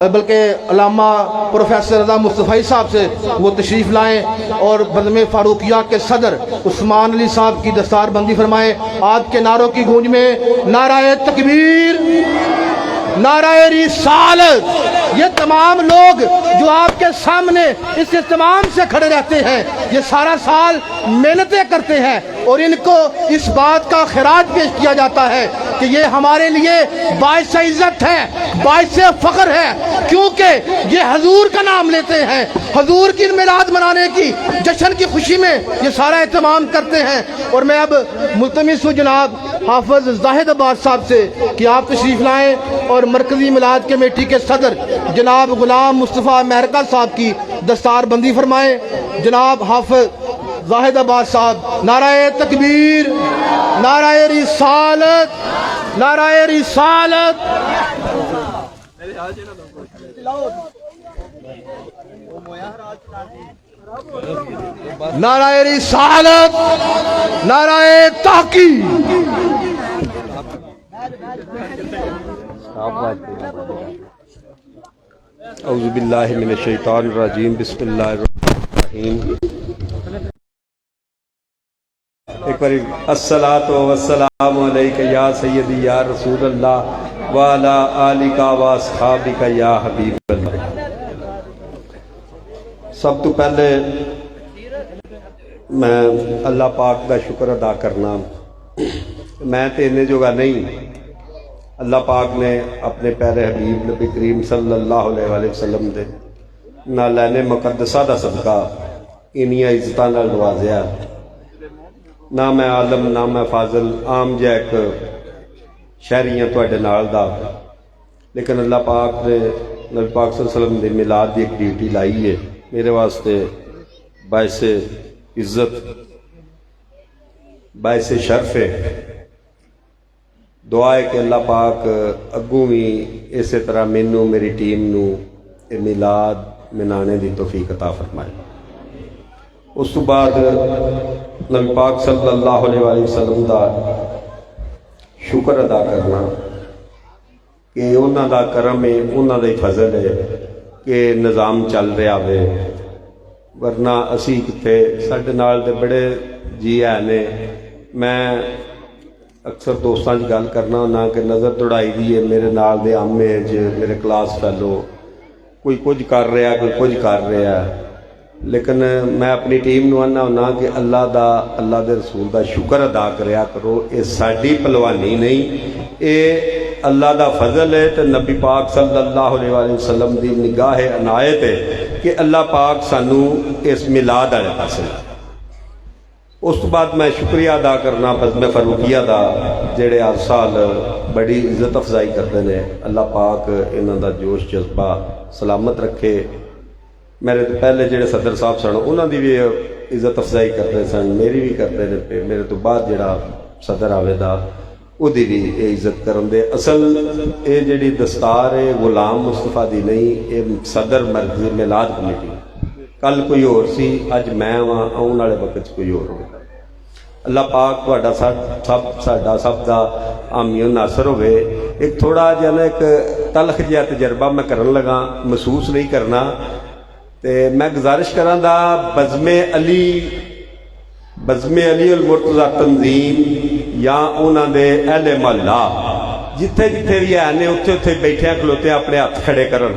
بلکہ علامہ پروفیسر رضا مصطفی صاحب سے وہ تشریف لائیں اور بزم فاروقیہ کے صدر عثمان علی صاحب کی دستار بندی فرمائیں۔ آپ کے نعروں کی گونج میں نعرہ تکبیر، نعرہ رسالت، یہ تمام لوگ جو آپ کے سامنے اس اہتمام سے کھڑے رہتے ہیں، یہ سارا سال محنتیں کرتے ہیں اور ان کو اس بات کا خراج پیش کیا جاتا ہے کہ یہ ہمارے لیے باعث عزت ہے، باعث فخر ہے، کیونکہ یہ حضور کا نام لیتے ہیں، حضور کی میلاد منانے کی جشن کی خوشی میں یہ سارا اہتمام کرتے ہیں۔ اور میں اب ملتمس ہوں جناب حافظ زاہد عباس صاحب سے کہ آپ تشریف لائیں اور مرکزی میلاد کمیٹی کے صدر جناب غلام مصطفیٰ مہرکا صاحب کی دستار بندی فرمائیں۔ جناب حافظ زاہد عباس صاحب، نعرہ تکبیر، نعرہ رسالت، نعرہ رسالت۔ نعرہ رسالت، نعرہ تحقیق۔ اعوذ باللہ من الشیطان الرجیم، بسم اللہ الرحمن الرحیم۔ ایک بار الصلاۃ والسلام علیک یا سیدی یا رسول اللہ وعلی آلک واصحابک یا حبیب اللہ۔ سب تو پہلے میں اللہ پاک دا شکر ادا کرنا، میں تے انہیں جوگا نہیں، اللہ پاک نے اپنے پیارے حبیب نبی کریم صلی اللہ علیہ وآلہ وسلم دے نالین مقدسہ دا صدقہ انہیاں عزتاں نال نوازیا۔ نہ میں عالم نہ میں فاضل، عام جا ایک شہری ہاں تواڈے نال دا، لیکن اللہ پاک نے نبی پاک صلی اللہ علیہ وسلم دے میلاد دی ایک ڈیوٹی لائی ہے، میرے واسطے باعث عزت باعث شرف ہے۔ دعا ہے کہ اللہ پاک اگوں بھی اسی طرح مینوں میری ٹیم نو یہ میلاد منانے دی توفیق عطا فرمائے۔ اس تو بعد نبی پاک صلی اللہ علیہ وآلہ وسلم دا شکر ادا کرنا کہ انہاں دا کرم ہے، انہاں دا ہی فضل ہے کہ نظام چل رہا ہے، ورنہ اسی کتے ساڈے نال دے بڑے جی ہے نے۔ میں اکثر دوستان گل کرنا ہونا کہ نظر دوڑائی دی ہے میرے نال دے عامے میرے کلاس فیلو، کوئی کچھ کر رہا کوئی کچھ کر رہا ہے، لیکن میں اپنی ٹیم نو آنا ہونا کہ اللہ دے رسول دا شکر ادا کریا کرو، یہ ساڈی پلوانی نہیں، یہ اللہ دا فضل ہے تے نبی پاک صلی اللہ علیہ وآلہ وسلم دی نگاہ عنایت ہے کہ اللہ پاک سانو اس میلاد والے پاسے۔ اس تو بعد میں شکریہ ادا کرنا بزم فاروقیہ دا، جڑے ہر سال بڑی عزت افزائی کرتے ہیں، اللہ پاک انہاں دا جوش جذبہ سلامت رکھے۔ میرے تو پہلے جڑے صدر صاحب سن انہاں دی بھی عزت افزائی کرتے سن، میری بھی کرتے ہیں پہ، میرے تو بعد جڑا صدر آوے دا وہ دی بھی عزت کرن دے۔ اصل یہ جڑی دستار ہے غلام مصطفیٰ دی نہیں، یہ صدر مرکزی میلاد کمیٹی، کل کوئی اور سی، اج میں وہاں آن والے وقت کوئی اور ہوگا۔ اللہ پاک تہاڈا ساڈا سب دا حامی و ناصر ہوئے۔ ایک تھوڑا جہا نا ایک تلخ جہا تجربہ میں کرن لگا، محسوس نہیں کرنا، تے میں گزارش کراں دا بزم علی المرتضیٰ تنظیم یا انہاں دے اہل محلہ جتھے جتھے بھی ہے نے اتھے اتھے بیٹھے کھلوتے اپنے ہاتھ کھڑے کرن۔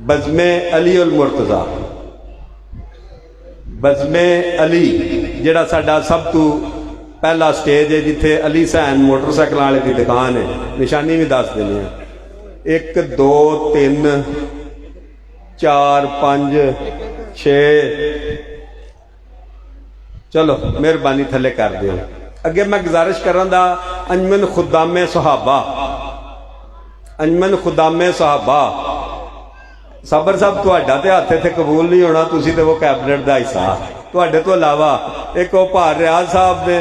بزم علی المرتضیٰ، بزم علی جڑا ساڈا سب تو پہلا سٹیج ہے جتھے علی سین موٹر سائیکل والے کی دکان ہے، نشانی بھی دس دینی ہے، 1 2 3 4 5 6، چلو مہربانی تھلے کر دیو۔ اگے میں گزارش کرن دا انجمن خدام صحابہ، انجمن خدام صحابہ، صابر صاحب تہاڈا تے ہاتھ تے قبول نہیں ہونا، تسی تے وہ کیبنٹ دا حصہ، تہاڈے تو علاوہ ایک وہ بھار ریاض صاحب نے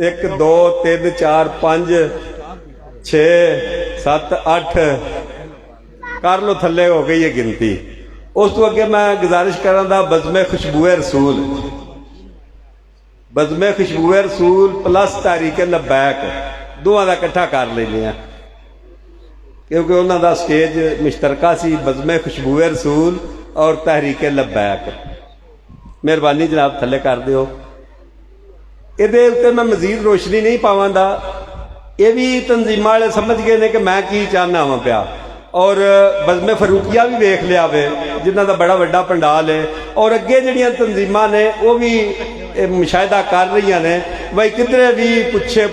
1 2 3 4 5 6 7 8 کر لو، تھلے ہو گئی ہے گنتی۔ اس تو اگے میں گزارش کرن دا بزم خوشبو رسول، بزم خوشبو رسول پلس تحریک لبیک دونوں کا کٹھا کر لینے ہیں کیونکہ انہوں دا سٹیج مشترکہ سی بزم خوشبوئے رسول اور تحریک لبیک. مہربانی جناب تھلے کر دیو. یہ میں مزید روشنی نہیں پاواں دا. یہ بھی تنظیم والے سمجھ گئے نے کہ میں کی چاہنا ہوا پیا. اور بزم فاروقیہ بھی ویخ لیا وے جنہ دا بڑا وڈا پنڈال ہے. اور اگے جڑیاں تنظیماں نے وہ بھی مشاہدہ کر رہی نے بھائی کدھر بھی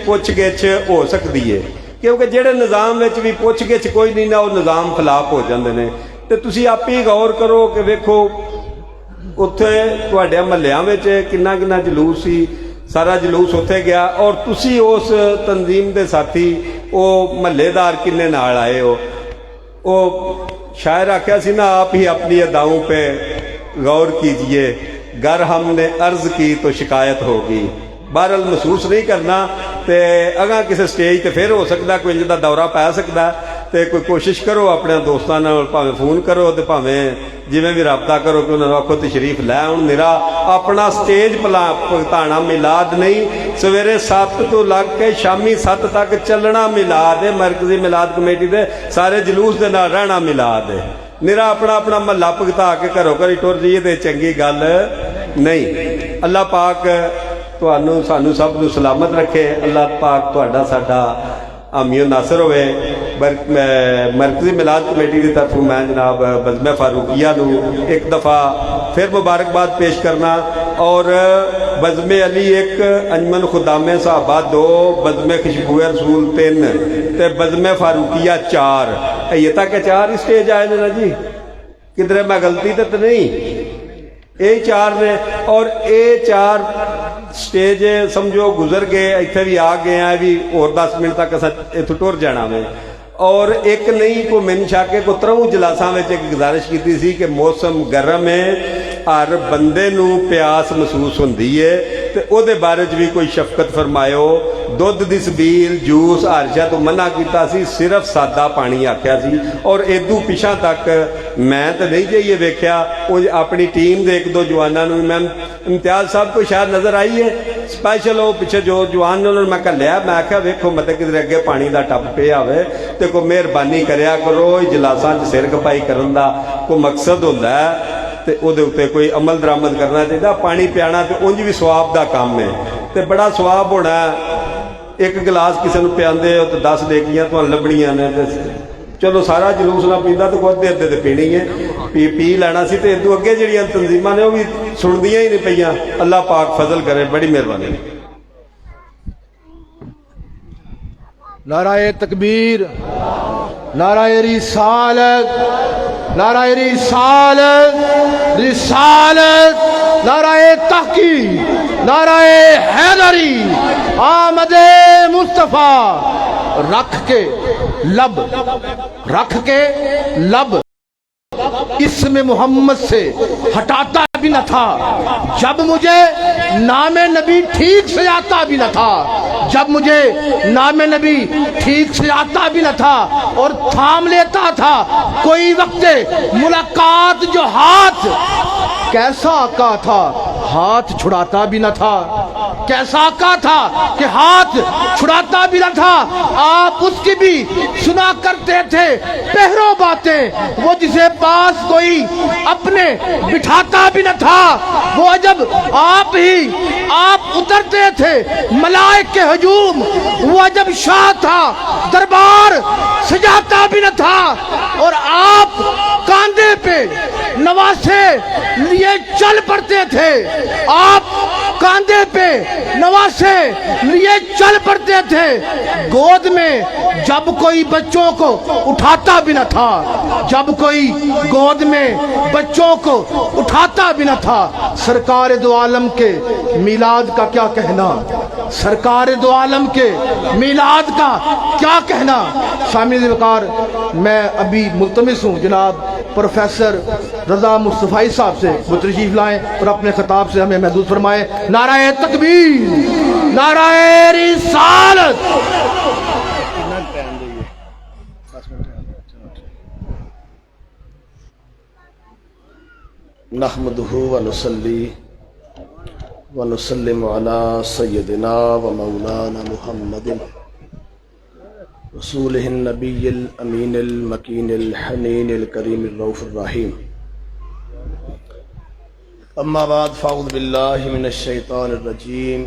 پوچھ گچھ ہو سکتی ہے. کیونکہ جہے نظام بھی پوچھ گچھ کوئی نہیں نہ وہ نظام خلاف ہو جاندے نے. تو تسی آپ ہی غور کرو کہ ویکھو اتنے تواڈے محلیاں وچ کنا کنا جلوس سی. سارا جلوس اتنے گیا اور تسی اس تنظیم دے ساتھی وہ محلے دار کنے نال آئے ہو. وہ شاعر آخیا سی نا آپ ہی اپنی اداؤں پہ غور کیجئے گر ہم نے عرض کی تو شکایت ہوگی. بہرحال محسوس نہیں کرنا تے اگاں کسی سٹیج تے پھر ہو سکتا کوئی انج دا دورہ پی سکتا. تے کوئی کوشش کرو اپنے دوستاں نال بھاویں فون کرو تے بھاویں جویں بھی رابطہ کرو کہ انہاں نوں آکھو تشریف لے آؤن. میرا اپنا سٹیج پھگتانا میلاد نہیں. سویرے 7 تو لگ کے شامی 7 تک چلنا میلاد ہے. مرکزی میلاد کمیٹی دے سارے جلوس دے نال رہنا میلاد ہے. میرا اپنا اپنا محلہ پھگتا کے گھروں گھر ٹر جائیے تے چنگی گل نہیں. اللہ پاک تانوں سانوں سب نوں سلامت رکھے. اللہ پاک تہاڈا ساڈا حامی و ناصر ہوئے. مرکزی میلاد کمیٹی کی طرف میں جناب بزم فاروقیہ نوں ایک دفعہ پھر مبارکباد پیش کرنا. اور بزم علی 1 انجمن خدام صحابہ 2 بزم خوشبوئے رسول 3 تے بزم فاروقیہ 4. یہ تک 4 اسٹیج آئے نا جی. کدھر میں غلطی تو نہیں. یہ 4 نے اور یہ 4 سٹیج سمجھو گزر گئے. اتنے بھی آ گئے ہیں بھی اور 10 منٹ تک اتوں ٹر جانا میں. اور ایک نہیں کو من شاکے کو 3 اجلاساں میں ایک گزارش کی سی کہ موسم گرم ہے ہر بندے نو پیاس محسوس ہوندی ہے تے او دے بارے بھی کوئی شفقت فرمایو. دودھ دی سبیل جوس ہر شے تو منع کیتا سی. صرف سادہ پانی آکھیا سی. اور ادو پیچھا تک میں تے نہیں جائیے ویکھیا. وہ اپنی ٹیم دے 1-2 جواناں نوں میں امتیاز صاحب کو شاید نظر آئی ہے سپیشل. وہ پیچھے جو جوان نے انہوں نے میں کہا میں آخیا ویکھو مطلب کدھر اگے پانی دا ٹپ پہ آوے تے کوئی مہربانی کریا کرو. اجلاساں چ سر کپائی کرن دا کوئی مقصد ہوندا ہے تے او دے اوتے کوئی عمل درآمد کرنا چاہیے. پانی پیانا تے انج بھی ثواب دا کام ہے تے بڑا ثواب ہونا ہے. ایک گلاس کسی نوں پیاندے ہو تو 10 نیکیاں تمہیں لبنیاں نے. چلو سارا جلوس نہ پیندا تو خود دے تے پینی ہے پی لینا سی. تے ادو اگے جڑیاں تنظیماں نے وہ بھی سندیاں ہی نہیں پئیاں. اللہ پاک فضل کرے. بڑی مہربانی. نعرہ تکبیر, نعرہ رسالت, نعرہ رسالت, رسالت, نعرہ تحقیق, نعرہ حیدری, آمد مصطفیٰ. رکھ کے لب, رکھ کے لب اسم محمد سے ہٹاتا بھی نہ تھا. جب مجھے نام نبی ٹھیک سے آتا بھی نہ تھا, جب مجھے نام نبی ٹھیک سے آتا بھی نہ تھا اور تھام لیتا تھا کوئی وقت ملاقات جو ہاتھ کیسا آقا تھا ہاتھ چھڑاتا بھی نہ تھا. کیسا آقا تھا کہ ہاتھ چھڑاتا بھی نہ تھا. آپ اس کی بھی سنا کرتے تھے پہرو باتیں. وہ جسے پاس کوئی اپنے بٹھاتا بھی نہ تھا. وہ جب آپ اترتے تھے ملائک کے ہجوم. وہ جب شاہ تھا دربار سجاتا بھی نہ تھا. اور آپ کاندھے پہ نواسے لیے چل پڑتے تھے. آپ کاندھے پہ نواسے لیے چل پڑتے تھے. گود میں جب کوئی بچوں کو اٹھاتا بھی نہ تھا, جب کوئی گود میں بچوں کو اٹھاتا بھی نہ تھا. سرکار دو عالم کے میلاد کا کیا کہنا, سرکار دو عالم کے میلاد کا کیا کہنا. سامعین وقار, میں ابھی ملتمس ہوں جناب پروفیسر رضا مصطفی صاحب سے وہ تشریف لائیں اور اپنے خطاب سے ہمیں محدود فرمائیں. نعرہ تکبیر, نعرہ رسالت. نحمدہ ونصلی ونسلم علی سیدنا و مولانا محمد رسولہ النبی الامین المکین الحنین الکریم الرؤوف الرحیم اما بعد فاعوذ باللہ من الشیطان الرجیم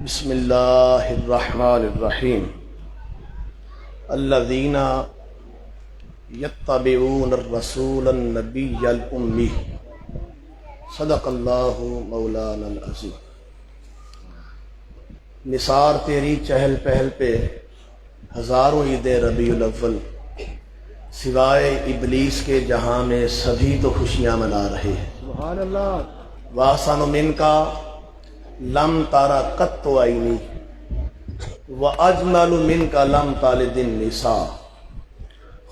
بسم اللہ الرحمن الرحیم الذین یتبعون الرسول النبی الامی صدق اللہ مولانا العظیم۔ نثار تیری چہل پہل پہ ہزاروں عید ربیع الاول، سوائے ابلیس کے جہاں میں سبھی تو خوشیاں منا رہے ہیں۔ سبحان اللہ۔ وَأَحْسَنُ مِنْكَ لَمْ تَرَ قَطُّ عَيْنِي وَأَجْمَلُ مِنْكَ لَمْ تَلِدِ النِّسَاءُ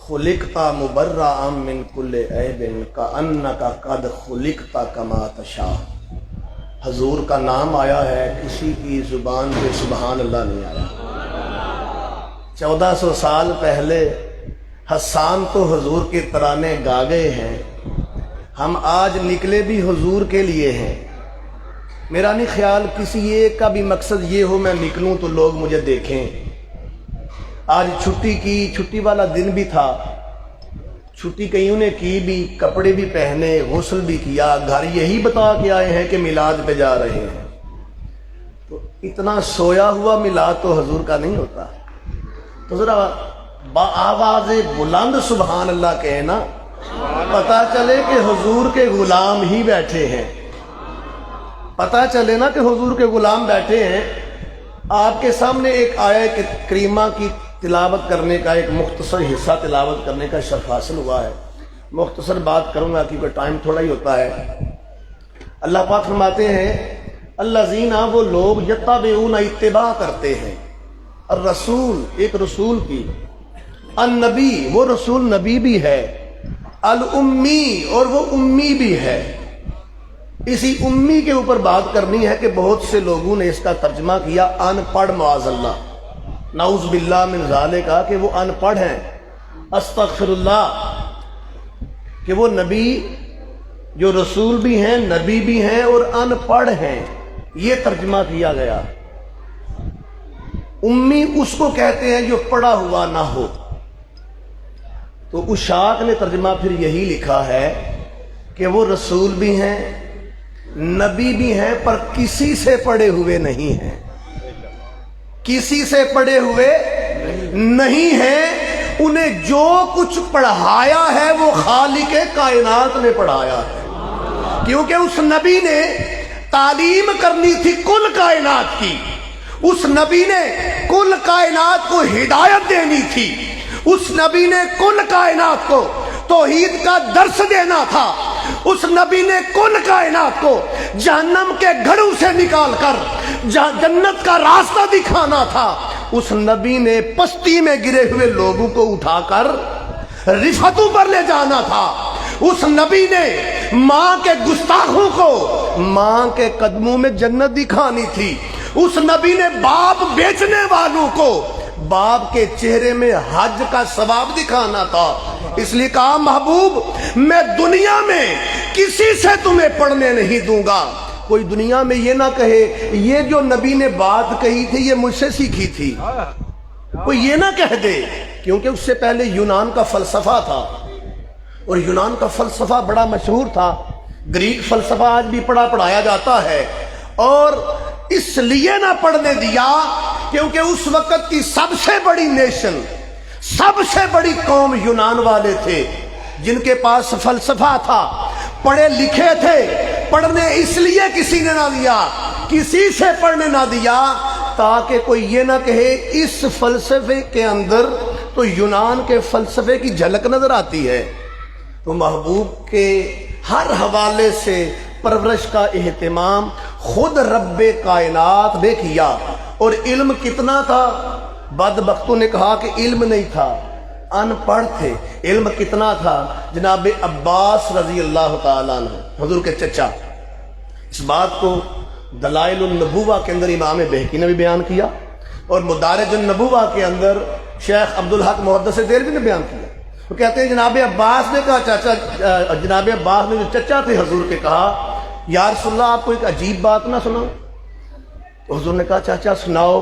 خُلِقْتَ مُبَرَّأً مِنْ كُلِّ عَيْبٍ كَأَنَّكَ قَدْ خُلِقْتَ كَمَا تَشَاءُ۔ حضور کا نام آیا ہے، کسی کی زبان پہ سبحان اللہ نہیں آیا۔ 1400 سال پہلے حسان تو حضور کے ترانے گا گئے ہیں، ہم آج نکلے بھی حضور کے لیے ہیں۔ میرا نہیں خیال کسی ایک کا بھی مقصد یہ ہو میں نکلوں تو لوگ مجھے دیکھیں۔ آج چھٹی کی، چھٹی والا دن بھی تھا، چھٹی کئیوں نے کی بھی، کپڑے بھی پہنے، غسل بھی کیا، گھر یہی بتا کے آئے ہیں کہ میلاد پہ جا رہے ہیں۔ تو اتنا سویا ہوا میلاد تو حضور کا نہیں ہوتا۔ تو ذرا آواز بلند سبحان اللہ کہنا، پتہ چلے کہ حضور کے غلام ہی بیٹھے ہیں، پتہ چلے نا کہ حضور کے غلام بیٹھے ہیں۔ آپ کے سامنے ایک آیت کریمہ کی تلاوت کرنے کا، ایک مختصر حصہ تلاوت کرنے کا شرف حاصل ہوا ہے۔ مختصر بات کروں گا کیونکہ ٹائم تھوڑا ہی ہوتا ہے۔ اللہ پاک فرماتے ہیں الذین، وہ لوگ یتبعون اتباع کرتے ہیں، الرسول ایک رسول کی، النبی وہ رسول نبی بھی ہے، الامی اور وہ امی بھی ہے۔ اسی امی کے اوپر بات کرنی ہے کہ بہت سے لوگوں نے اس کا ترجمہ کیا ان پڑھ، معاذ اللہ، نعوذ باللہ من ذالک، کہ وہ ان پڑھ ہیں، استغفر اللہ، کہ وہ نبی جو رسول بھی ہیں، نبی بھی ہیں اور ان پڑھ ہیں، یہ ترجمہ کیا گیا۔ امی اس کو کہتے ہیں جو پڑھا ہوا نہ ہو۔ تو اشاق نے ترجمہ پھر یہی لکھا ہے کہ وہ رسول بھی ہیں، نبی بھی ہیں، پر کسی سے پڑھے ہوئے نہیں ہیں، کسی سے پڑھے ہوئے نہیں ہیں۔ انہیں جو کچھ پڑھایا ہے وہ خالق کائنات نے پڑھایا ہے، کیونکہ اس نبی نے تعلیم کرنی تھی کل کائنات کی، اس نبی نے کل کائنات کو ہدایت دینی تھی، اس نبی نے کل کائنات کو توحید کا درس دینا تھا، اس نبی نے کل کائنات کو جہنم کے گھڑوں سے نکال کر جنت کا راستہ دکھانا تھا، اس نبی نے پستی میں گرے ہوئے لوگوں کو اٹھا کر رفعتوں پر لے جانا تھا، اس نبی نے ماں کے گستاخوں کو ماں کے قدموں میں جنت دکھانی تھی، اس نبی نے باپ بیچنے والوں کو باپ کے چہرے میں حج کا ثواب دکھانا تھا۔ اس لیے کہا محبوب میں دنیا میں کسی سے تمہیں پڑھنے نہیں دوں گا۔ کوئی دنیا میں یہ نہ کہے یہ جو نبی نے بات کہی تھی یہ مجھ سے سیکھی تھی، کوئی یہ نہ کہہ دے، کیونکہ اس سے پہلے یونان کا فلسفہ تھا، اور یونان کا فلسفہ بڑا مشہور تھا، گریک فلسفہ آج بھی پڑھایا جاتا ہے، اور اس لیے نہ پڑھنے دیا کیونکہ اس وقت کی سب سے بڑی نیشن، سب سے بڑی قوم یونان والے تھے، جن کے پاس فلسفہ تھا، پڑھے لکھے تھے، پڑھنے اس لیے کسی نے نہ دیا، کسی سے پڑھنے نہ دیا تاکہ کوئی یہ نہ کہے اس فلسفے کے اندر تو یونان کے فلسفے کی جھلک نظر آتی ہے۔ تو محبوب کے ہر حوالے سے پرورش کا اہتمام خود رب کائنات نے کیا، اور علم کتنا تھا؟ بدبختوں نے کہا کہ علم نہیں تھا، ان پڑھ تھے۔ علم کتنا تھا؟ جناب عباس رضی اللہ تعالیٰ عنہ، حضور کے چچا۔ اس بات کو دلائل النبوہ کے اندر امام بہقی نے بھی بیان کیا، اور مدارج النبوہ کے اندر شیخ عبدالحق محدث دہلوی نے بیان کیا۔ وہ کہتے ہیں جناب عباس نے کہا، جناب عباس نے جو چچا تھے حضور کے، کہا یا رسول اللہ آپ کو ایک عجیب بات نہ سناؤ؟ تو حضور نے کہا چاچا سناؤ۔